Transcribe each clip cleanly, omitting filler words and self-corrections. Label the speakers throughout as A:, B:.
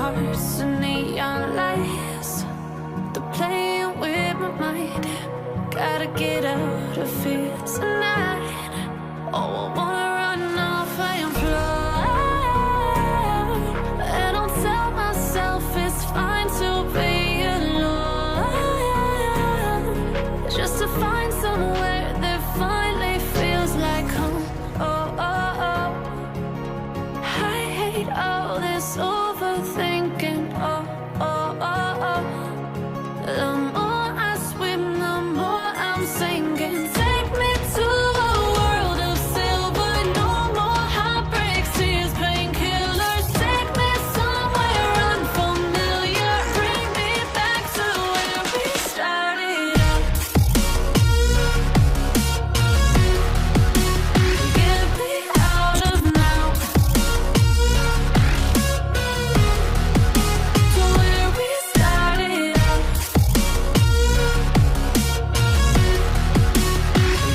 A: hearts and neon lights. They're playing with my mind. Gotta get out of here tonight. Oh, I wanna run off and fly. And I'll tell myself it's fine to be alone, just to find somewhere that finally feels like home. Oh, oh, oh. I hate all this overthinking. Oh, oh, oh, oh. The more I swim, the more I'm sinking. Take me to a world of silver. No more heartbreaks, tears, painkillers. Take me somewhere unfamiliar. Bring me back to where we started out. Get me out of now, to where we started out.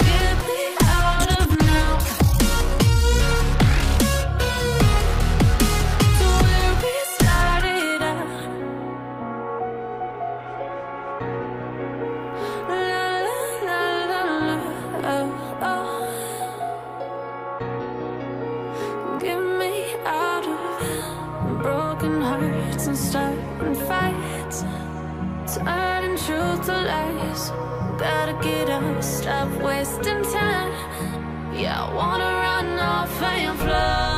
A: Get me out of now, to where we started out. La la la la, oh oh. Get me out of broken hearts and starting fights, turning truth to lies. Gotta get up, stop wasting time. Yeah, I wanna run off and fly.